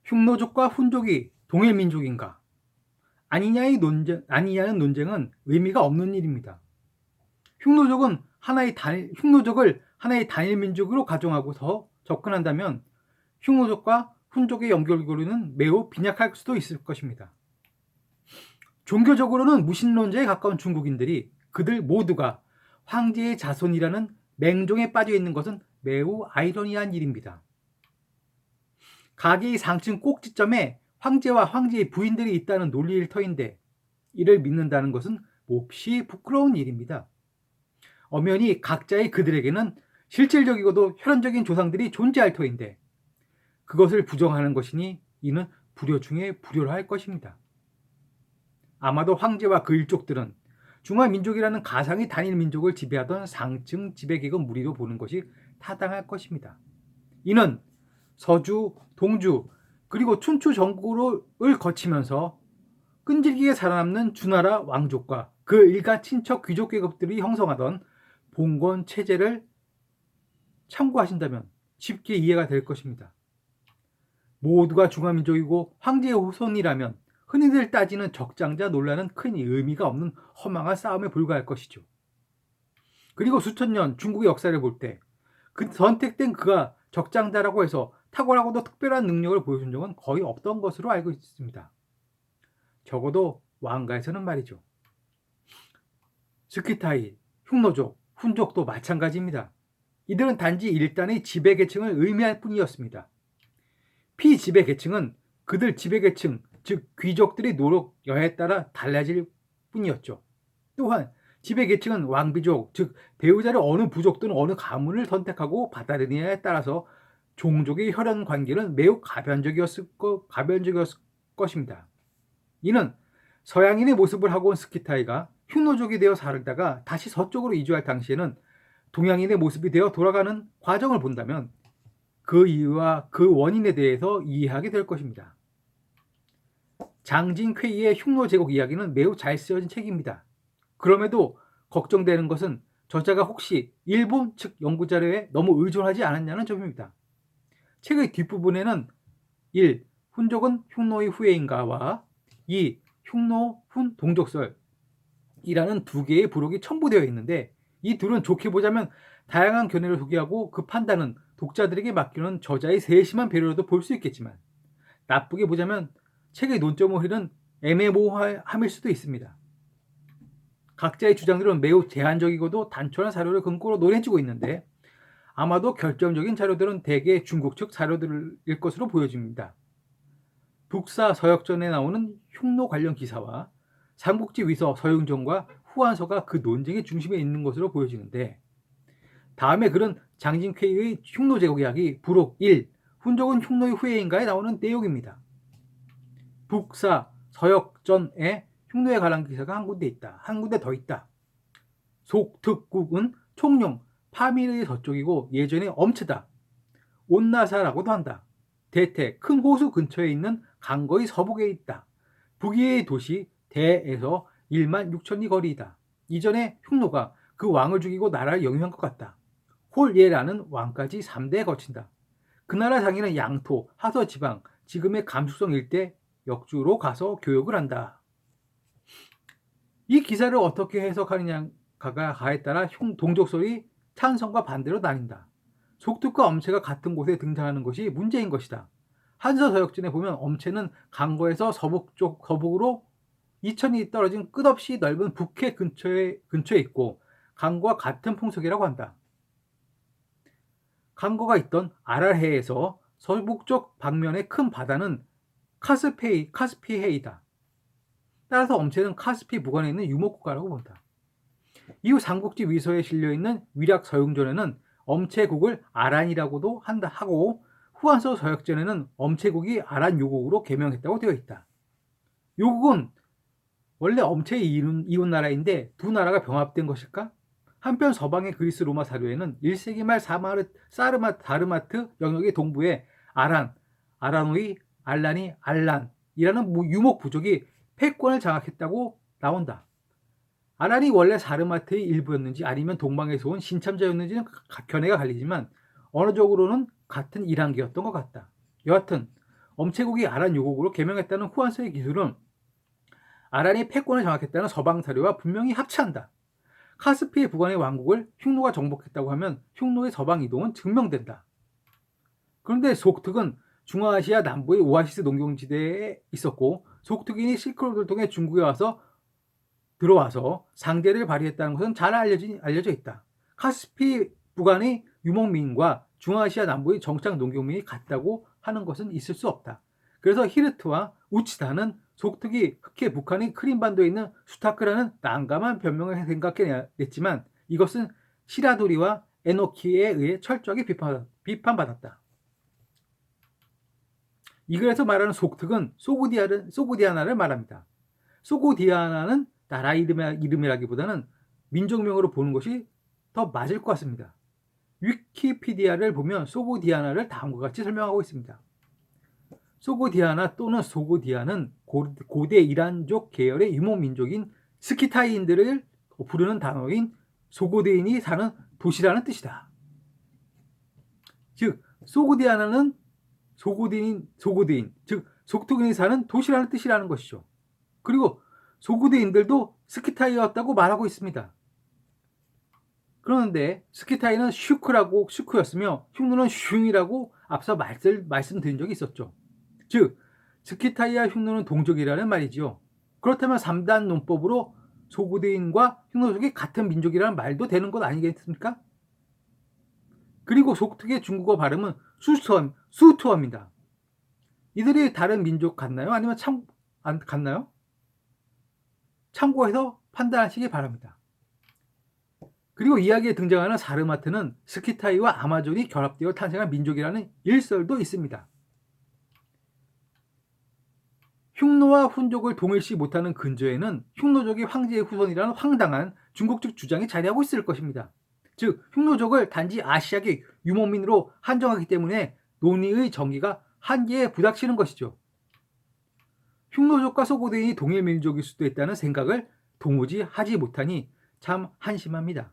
흉노족과 훈족이 동일 민족인가? 아니냐는 논쟁은 의미가 없는 일입니다. 흉노족을 하나의 단일 민족으로 가정하고서 접근한다면 흉노족과 훈족의 연결고리는 매우 빈약할 수도 있을 것입니다. 종교적으로는 무신론자에 가까운 중국인들이 그들 모두가 황제의 자손이라는 맹종에 빠져 있는 것은 매우 아이러니한 일입니다. 가게의 상층 꼭지점에 황제와 황제의 부인들이 있다는 논리일 터인데 이를 믿는다는 것은 몹시 부끄러운 일입니다. 엄연히 각자의 그들에게는 실질적이고도 혈연적인 조상들이 존재할 터인데 그것을 부정하는 것이니 이는 불효 중에 불효를 할 것입니다. 아마도 황제와 그 일족들은 중화민족이라는 가상의 단일 민족을 지배하던 상층 지배계급 무리로 보는 것이 타당할 것입니다. 이는 서주, 동주, 그리고 춘추 전국을 거치면서 끈질기게 살아남는 주나라 왕족과 그 일가 친척 귀족 계급들이 형성하던 봉건 체제를 참고하신다면 쉽게 이해가 될 것입니다. 모두가 중화민족이고 황제의 후손이라면 흔히들 따지는 적장자 논란은 큰 의미가 없는 허망한 싸움에 불과할 것이죠. 그리고 수천 년 중국의 역사를 볼 때 그 선택된 그가 적장자라고 해서 탁월하고도 특별한 능력을 보여준 적은 거의 없던 것으로 알고 있습니다. 적어도 왕가에서는 말이죠. 스키타이, 흉노족, 훈족도 마찬가지입니다. 이들은 단지 일단의 지배계층을 의미할 뿐이었습니다. 피지배계층은 그들 지배계층, 즉 귀족들의 노력 여하에 따라 달라질 뿐이었죠. 또한 지배계층은 왕비족, 즉 배우자를 어느 부족 또는 어느 가문을 선택하고 받아들이냐에 따라서 종족의 혈연 관계는 매우 가변적이었을 것입니다. 이는 서양인의 모습을 하고 온 스키타이가 흉노족이 되어 살다가 다시 서쪽으로 이주할 당시에는 동양인의 모습이 되어 돌아가는 과정을 본다면 그 이유와 그 원인에 대해서 이해하게 될 것입니다. 장진쾌이의 흉노 제국 이야기는 매우 잘 쓰여진 책입니다. 그럼에도 걱정되는 것은 저자가 혹시 일본 측 연구 자료에 너무 의존하지 않았냐는 점입니다. 책의 뒷부분에는 1. 훈족은 흉노의 후예인가와 2. 흉노, 훈, 동족설이라는 두 개의 부록이 첨부되어 있는데 이 둘은 좋게 보자면 다양한 견해를 소개하고 그 판단은 독자들에게 맡기는 저자의 세심한 배려로도 볼 수 있겠지만 나쁘게 보자면 책의 논점을 흐리는 애매모호함일 수도 있습니다. 각자의 주장들은 매우 제한적이고도 단촐한 자료를 근거로 논해지고 있는데 아마도 결정적인 자료들은 대개 중국 측 자료들일 것으로 보여집니다. 북사 서역전에 나오는 흉노 관련 기사와 삼국지 위서 서영전과 후한서가 그 논쟁의 중심에 있는 것으로 보여지는데 다음에 글은 장진쾌의 흉노 제국 이야기 부록 1 훈족은 흉노의 후예인가에 나오는 내용입니다. 북사 서역전에 흉노에 관한 기사가 한 군데 있다. 한 군데 더 있다. 속특국은 총령 파밀의 서쪽이고 예전에 엄체다. 온나사라고도 한다. 대태 큰 호수 근처에 있는 강거의 서북에 있다. 북위의 도시 대에서 1만 6천리 거리이다. 이전에 흉노가 그 왕을 죽이고 나라를 영유한 것 같다. 홀예라는 왕까지 3대에 거친다. 그 나라 상인은 양토, 하서 지방, 지금의 감수성 일대 역주로 가서 교역을 한다. 이 기사를 어떻게 해석하느냐가에 따라 동족설이 찬성과 반대로 나뉜다. 속특과 엄체가 같은 곳에 등장하는 것이 문제인 것이다. 한서서역전에 보면 엄체는 강거에서 서북으로 2000리 떨어진 끝없이 넓은 북해 근처에 있고 강거와 같은 풍속이라고 한다. 강거가 있던 아랄해에서 서북쪽 방면의 큰 바다는 카스피해이다. 따라서 엄체는 카스피 무관에 있는 유목국가라고 본다. 이후 삼국지 위서에 실려있는 위략 서용전에는 엄체국을 아란이라고도 하고 후한서 서역전에는 엄체국이 아란 요국으로 개명했다고 되어 있다. 요국은 원래 엄체의 이웃 나라인데 두 나라가 병합된 것일까? 한편 서방의 그리스 로마 사료에는 1세기 말 다르마트 영역의 동부에 아라노이, 알란이, 알란이라는 유목 부족이 패권을 장악했다고 나온다. 아란이 원래 사르마트의 일부였는지 아니면 동방에서 온 신참자였는지는 견해가 갈리지만 언어적으로는 같은 이란계였던 것 같다. 여하튼 엄체국이 아란 요곡으로 개명했다는 후한서의 기술은 아란이 패권을 장악했다는 서방 사료와 분명히 합치한다. 카스피의 북한의 왕국을 흉노가 정복했다고 하면 흉노의 서방 이동은 증명된다. 그런데 속특은 중앙아시아 남부의 오아시스 농경지대에 있었고 속특인이 실크로드를 통해 중국에 들어와서 상대를 발휘했다는 것은 잘 알려져 있다. 카스피 북한의 유목민과 중앙아시아 남부의 정착 농경민이 같다고 하는 것은 있을 수 없다. 그래서 히르트와 우치다는 속특이 흑해 북한의 크림반도에 있는 수타크라는 난감한 변명을 생각해냈지만 이것은 시라도리와 에노키에 의해 철저하게 비판받았다. 이 글에서 말하는 속특은 소고디아나를 말합니다. 소고디아나는 나라 이름이라기보다는 민족명으로 보는 것이 더 맞을 것 같습니다. 위키피디아를 보면 소고디아나를 다음과 같이 설명하고 있습니다. 소고디아나 또는 소고디아는 고대 이란족 계열의 유목민족인 스키타이인들을 부르는 단어인 소고데인이 사는 도시라는 뜻이다. 즉 소고디아나는 소고데인, 즉 속특인이 사는 도시라는 뜻이라는 것이죠. 그리고 소고데인들도 스키타이였다고 말하고 있습니다. 그런데 스키타이는 슈크였으며 흉노는 슝이라고 앞서 말씀드린 적이 있었죠. 즉 스키타이와 흉노는 동족이라는 말이지요. 그렇다면 3단 논법으로 소고데인과 흉노족이 같은 민족이라는 말도 되는 것 아니겠습니까? 그리고 속특의 중국어 발음은 수투어입니다. 이들이 다른 민족 같나요? 아니면 같나요? 참고해서 판단하시기 바랍니다. 그리고 이야기에 등장하는 사르마트는 스키타이와 아마존이 결합되어 탄생한 민족이라는 일설도 있습니다. 흉노와 훈족을 동일시 못하는 근저에는 흉노족이 황제의 후손이라는 황당한 중국적 주장이 자리하고 있을 것입니다. 즉 흉노족을 단지 아시아계 유목민으로 한정하기 때문에 논의의 전개가 한계에 부닥치는 것이죠. 흉노족과 소고대인이 동일 민족일 수도 있다는 생각을 도무지 하지 못하니 참 한심합니다.